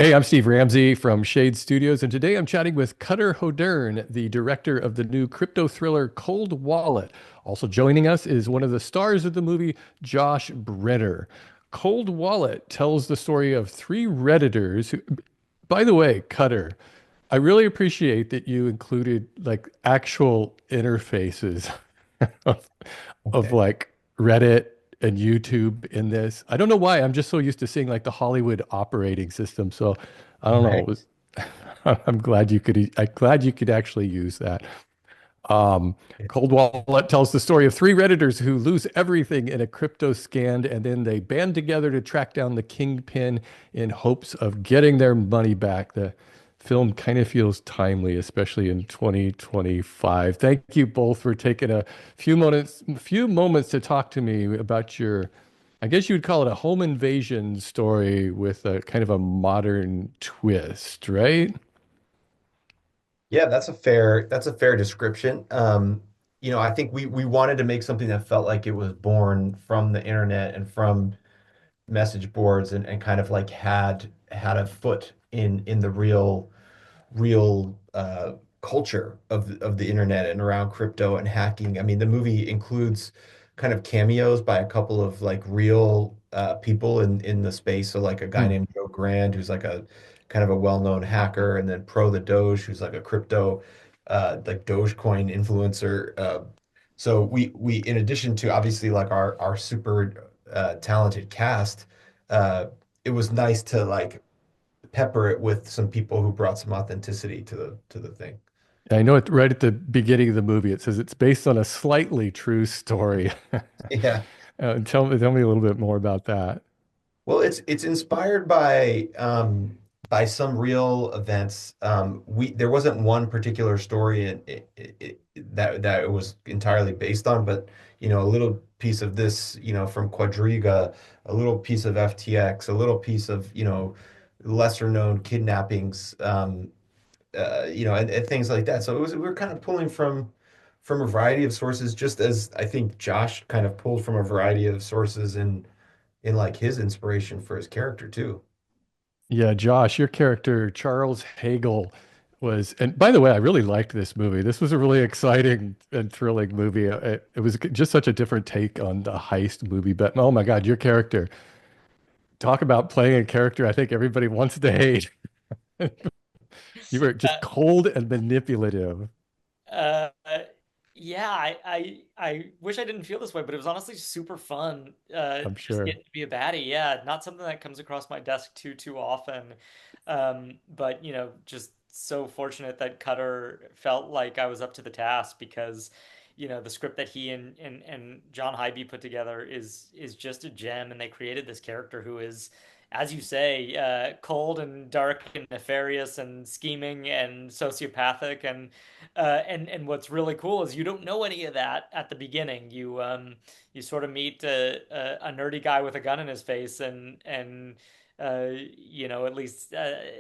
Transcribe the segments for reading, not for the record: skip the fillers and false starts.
Hey, I'm Steve Ramsey from Shade Studios, and today I'm chatting with Cutter Hodierne, the director of the new crypto thriller Cold Wallet. Also joining us is one of the stars of the movie, Josh Brener. Cold Wallet tells the story of three Redditors who, by the way, Cutter, I really appreciate that you included like actual interfaces of, of Okay. like Reddit and YouTube in this. I don't know why. I'm just so used to seeing like the Hollywood operating system. So I don't know. Right. It was, I'm glad you could actually use that. Cold Wallet tells the story of three Redditors who lose everything in a crypto scam, and then they band together to track down the kingpin in hopes of getting their money back. The film kind of feels timely, especially in 2025. Thank you both for taking a few moments to talk to me about your, I guess you would call it a home invasion story with a kind of a modern twist, right? Yeah, that's a fair description. I think we wanted to make something that felt like it was born from the internet and from message boards and kind of like had a foot in the real culture of the internet and around crypto and hacking. I mean, the movie includes kind of cameos by a couple of like real people in the space. So like a guy Hmm. named Joe Grand, who's like a kind of a well-known hacker, and then Pro the Doge, who's like a crypto like Dogecoin influencer. So we in addition to obviously like our super talented cast, uh, it was nice to like pepper it with some people who brought some authenticity to the thing. I know it right at the beginning of the movie. It says it's based on a slightly true story. Yeah. Tell me a little bit more about that. Well, it's inspired by some real events. We there wasn't one particular story that it was entirely based on, but a little piece of this, from Quadriga, a little piece of FTX, a little piece of, lesser known kidnappings, and things like that. So we were kind of pulling from a variety of sources, just as I think Josh kind of pulled from a variety of sources in like his inspiration for his character too. Yeah, Josh, your character, Charles Hegel, was, and by the way, I really liked this movie. This was a really exciting and thrilling movie. It was just such a different take on the heist movie. But oh my God, your character, talk about playing a character I think everybody wants to hate. You were just Uh, cold and manipulative, uh, yeah, I wish I didn't feel this way, but it was honestly super fun. I'm Just sure. getting to be a baddie. Yeah, not something that comes across my desk too often. But just so fortunate that Cutter felt like I was up to the task because, the script that he and John Hibey put together is just a gem, and they created this character who is, as you say, cold and dark and nefarious and scheming and sociopathic and what's really cool is you don't know any of that at the beginning. You sort of meet a nerdy guy with a gun in his face at least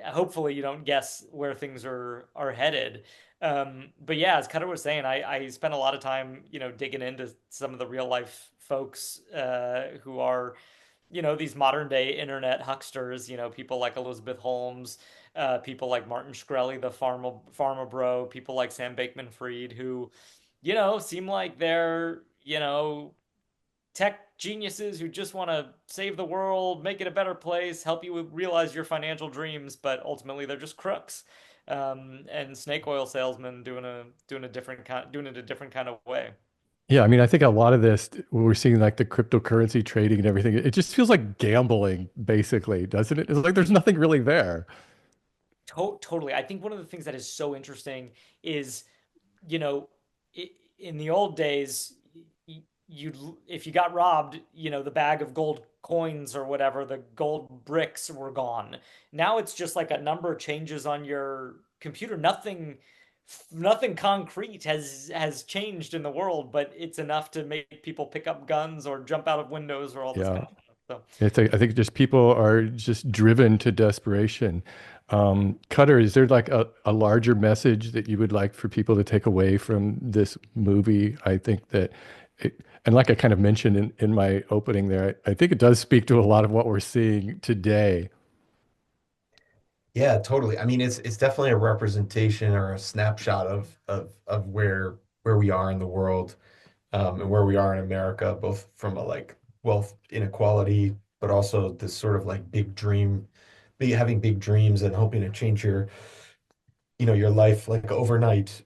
hopefully you don't guess where things are headed. But yeah, as Cutter was saying, I spent a lot of time digging into some of the real life folks who are these modern day internet hucksters, people like Elizabeth Holmes, people like Martin Shkreli, the pharma bro, people like Sam Bankman-Fried, who, seem like they're, tech geniuses who just want to save the world, make it a better place, help you realize your financial dreams, but ultimately they're just crooks. And snake oil salesmen doing it a different kind of way. Yeah, I mean, I think a lot of this, when we're seeing like the cryptocurrency trading and everything, it just feels like gambling, basically, doesn't it? It's like there's nothing really there. Totally. I think one of the things that is so interesting is, you know, in the old days, you'd if you got robbed, the bag of gold coins or whatever, the gold bricks were gone. Now it's just like a number changes on your computer. Nothing concrete has changed in the world, but it's enough to make people pick up guns or jump out of windows or all this Yeah. kind of stuff. I think just people are just driven to desperation. Cutter, is there like a larger message that you would like for people to take away from this movie? I think that, and like I kind of mentioned in my opening there, I think it does speak to a lot of what we're seeing today. Yeah, totally. I mean, it's definitely a representation or a snapshot of where we are in the world, and where we are in America, both from a like wealth inequality, but also this sort of like big dream, having big dreams and hoping to change your life like overnight.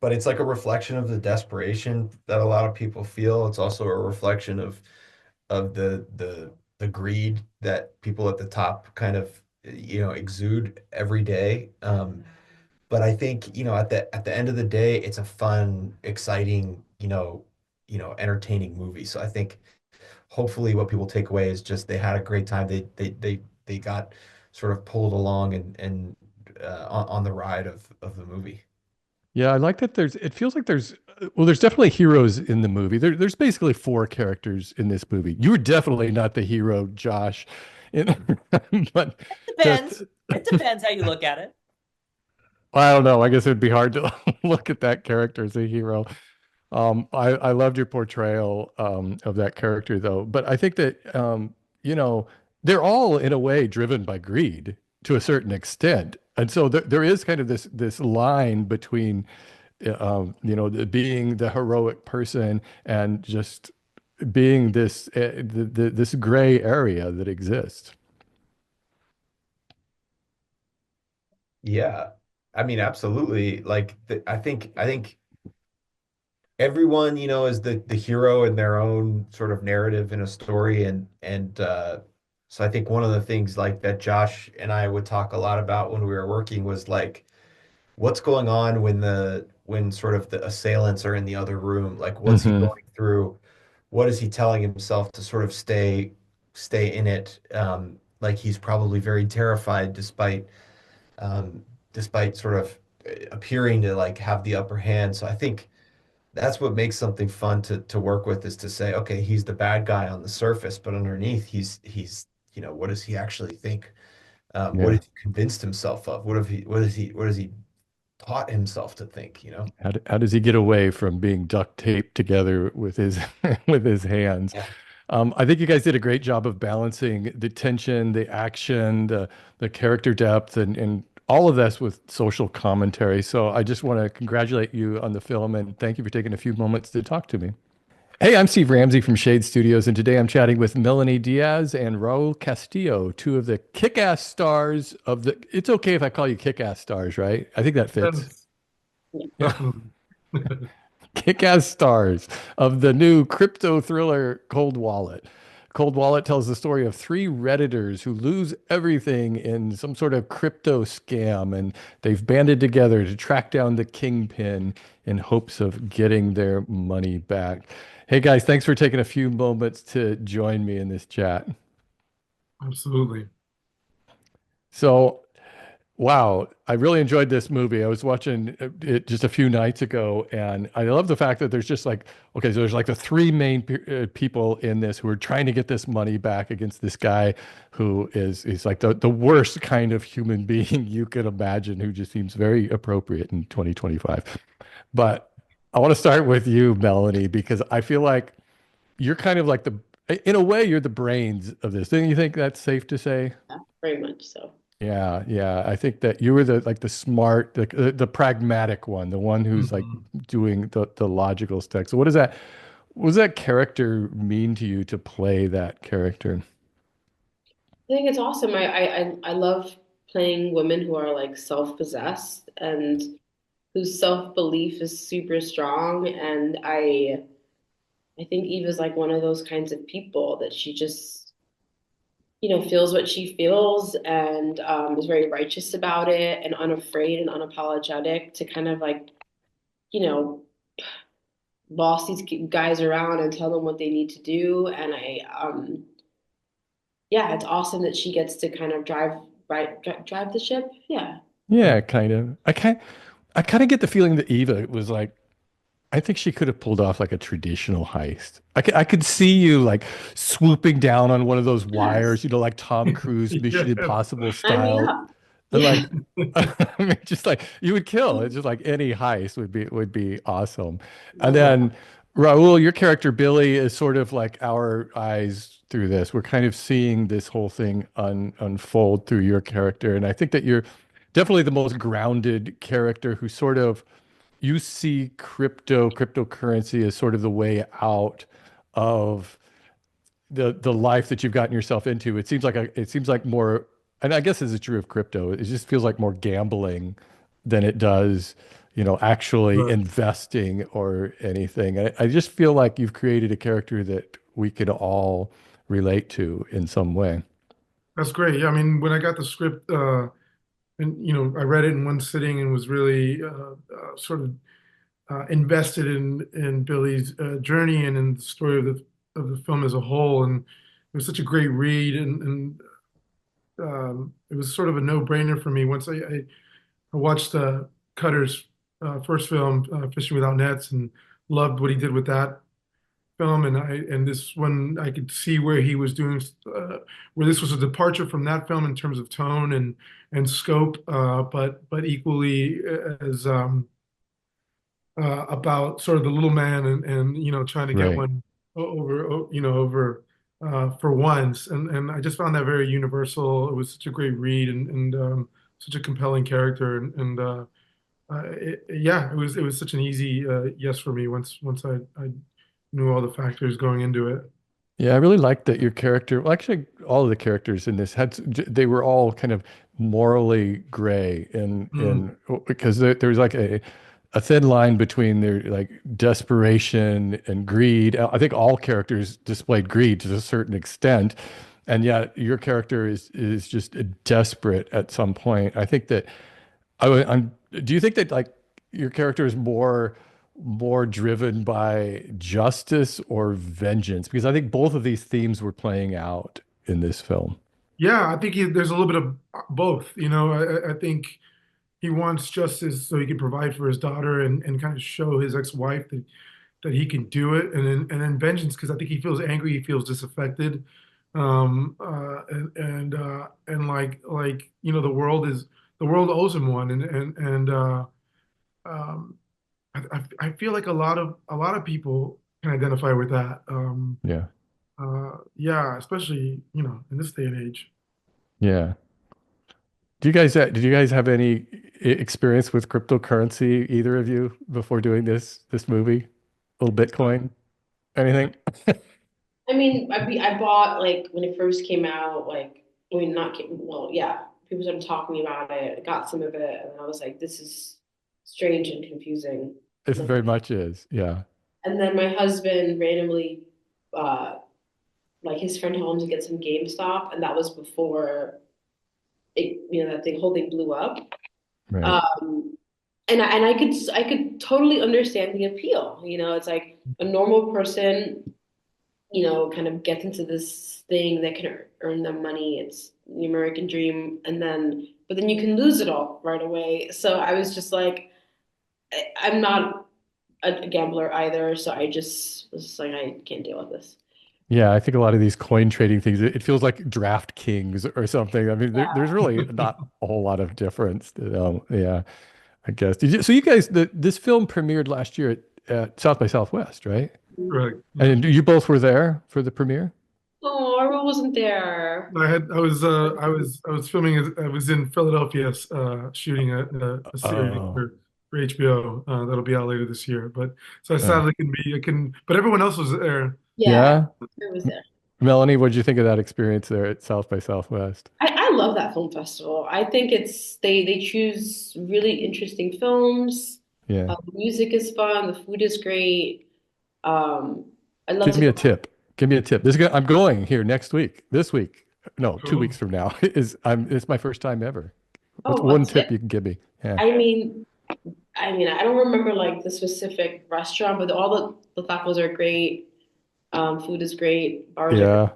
But it's like a reflection of the desperation that a lot of people feel. It's also a reflection of the greed that people at the top kind of exude every day. But I think at the end of the day, it's a fun, exciting, entertaining movie. So I think hopefully what people take away is just they had a great time. They got sort of pulled along and on the ride of the movie. Yeah, I like that it feels like well, there's definitely heroes in the movie. There's basically four characters in this movie. You were definitely not the hero, Josh. In, but Depends. the, It depends how you look at it. I don't know. I guess it would be hard to look at that character as a hero. I loved your portrayal of that character though. But I think that you know, they're all in a way driven by greed to a certain extent. And so there is kind of this line between being the heroic person and just being this gray area that exists. Yeah. I mean, absolutely. Like I think everyone, is the hero in their own sort of narrative in a story and so I think one of the things like that Josh and I would talk a lot about when we were working was like what's going on when sort of the assailants are in the other room? Like what's he Hmm. going through? What is he telling himself to sort of stay in it? Like he's probably very terrified um despite sort of appearing to like have the upper hand. So I think that's what makes something fun to work with is to say, okay, he's the bad guy on the surface, but underneath he's what does he actually think? What Yeah. has he convinced himself of? What has he taught himself to think, you know? How does he get away from being duct taped together with his with his hands? Yeah. I think you guys did a great job of balancing the tension, the action, the character depth, and all of this with social commentary. So I just want to congratulate you on the film and thank you for taking a few moments to talk to me. Hey, I'm Steve Ramsey from Shade Studios, and today I'm chatting with Melonie Diaz and Raúl Castillo, two of the kick-ass stars of the. It's okay if I call you kick-ass stars, right? I think that fits. Yes, Yeah. definitely. Kick-ass stars of the new crypto thriller Cold Wallet. Cold Wallet tells the story of three Redditors who lose everything in some sort of crypto scam, and they've banded together to track down the kingpin in hopes of getting their money back. Hey guys, thanks for taking a few moments to join me in this chat. Absolutely. So, wow, I really enjoyed this movie. I was watching it just a few nights ago, and I love the fact that there's just like, okay, so there's like the three main people in this who are trying to get this money back against this guy who is like the worst kind of human being you could imagine, who just seems very appropriate in 2025. But I want to start with you, Melanie, because I feel like you're kind of like in a way, you're the brains of this. Don't you think that's safe to say? Yeah, very much so. Yeah, yeah. I think that you were the smart, the pragmatic one, the one who's like Mhm. doing the logical stuff. So what does that character mean to you to play that character? I think it's awesome. I love playing women who are like self-possessed and whose self-belief is super strong. And I think Eve is like one of those kinds of people that she just, feels what she feels and is very righteous about it and unafraid and unapologetic to kind of like, you know, boss these guys around and tell them what they need to do. And yeah, it's awesome that she gets to kind of drive the ship. Yeah. Yeah, kind of. I kind of get the feeling that Eva was like, I think she could have pulled off like a traditional heist. I could see you like swooping down on one of those wires, Yes. like Tom Cruise Mission Yes. Impossible Sign me style. up. And Yeah. like, I mean, just like you would kill. It's just like any heist would be awesome. And Yeah. then Raúl, your character Billy is sort of like our eyes through this. We're kind of seeing this whole thing unfold through your character. And I think that you're definitely the most grounded character who sort of you see cryptocurrency as sort of the way out of the life that you've gotten yourself into. It seems like more, and I guess this is true of crypto. It just feels like more gambling than it does, actually Right. investing or anything. I just feel like you've created a character that we could all relate to in some way. That's great. Yeah, I mean, when I got the script, and I read it in one sitting and was really sort of invested in Billy's journey and in the story of the film as a whole. And it was such a great read, and it was sort of a no-brainer for me once I watched Cutter's first film, Fishing Without Nets, and loved what he did with that film. And this one, I could see where he was doing, where this was a departure from that film in terms of tone and scope, but equally as about sort of the little man and trying to get Right. one over for once. And I just found that very universal. It was such a great read and such a compelling character. Yeah, it was such an easy yes for me once I knew all the factors going into it. Yeah, I really liked that your character, well, actually, all of the characters in this they were all kind of morally gray Mm, because there was like a thin line between their like desperation and greed. I think all characters displayed greed to a certain extent, and yet your character is just desperate at some point. I think that I'm. Do you think that like your character is more driven by justice or vengeance? Because I think both of these themes were playing out in this film. yeah, I think there's a little bit of both. I think he wants justice so he can provide for his daughter and kind of show his ex-wife that he can do it, and then vengeance because I think he feels angry, he feels disaffected, and like the world owes him one, and um, I feel like a lot of people can identify with that. Yeah. Yeah, especially in this day and age. Yeah. Did you guys have any experience with cryptocurrency, either of you, before doing this movie? A little Bitcoin? Anything? I mean, I bought like when it first came out, like I mean, not well, yeah. People started talking about it. I got some of it, and I was like, "This is strange and confusing." It very much is. Yeah. And then my husband randomly, uh, like his friend told him to get some GameStop, and that was before that thing whole thing blew up. Right. And I could totally understand the appeal. It's like a normal person, kind of gets into this thing that can earn them money. It's the American dream, but then you can lose it all right away. So I was just like, I'm not a gambler either, so I just was like, I can't deal with this. Yeah, I think a lot of these coin trading things, it feels like DraftKings or something. I mean, there's really not a whole lot of difference. Yeah, I guess. So you guys, this film premiered last year at South by Southwest, right? Right. Yeah. And you both were there for the premiere? Oh, Arlo wasn't there. I was filming. I was in Philadelphia, shooting a series Oh, for HBO that'll be out later this year. But so I yeah. sadly but everyone else was there. Yeah, Yeah. I was there. Melanie, what did you think of that experience there at South by Southwest? I love that film festival. I think they choose really interesting films. Yeah. The music is fun. The food is great. Um, I love Give to me go. a tip. Give me a tip. I'm going here next week. This week. No, 2 weeks Cool. from now it's my first time ever. What's Oh, a one tip tip. you can give me? Yeah. I mean, I don't remember like the specific restaurant, but all the tacos are great. Food is great. Bars are great. Yeah.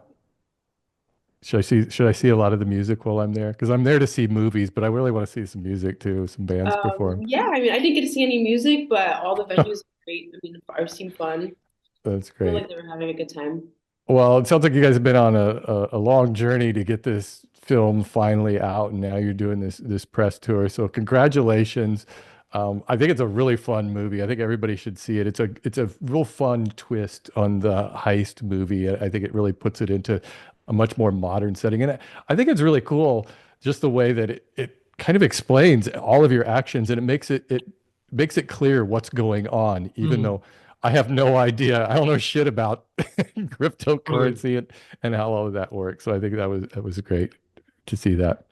Should I see a lot of the music while I'm there? Because I'm there to see movies, but I really want to see some music too, some bands perform. Yeah, I mean, I didn't get to see any music, but all the venues are great. I mean, the bars seem fun. That's I feel like great. they were having a good time. Well, it sounds like you guys have been on a long journey to get this film finally out, and now you're doing this press tour. So congratulations. I think it's a really fun movie. I think everybody should see it. It's a real fun twist on the heist movie. I think it really puts it into a much more modern setting. And I think it's really cool just the way that it kind of explains all of your actions, and it makes it clear what's going on, even Mhm. though I have no idea. I don't know shit about cryptocurrency and how all of that works. So I think that was great to see that.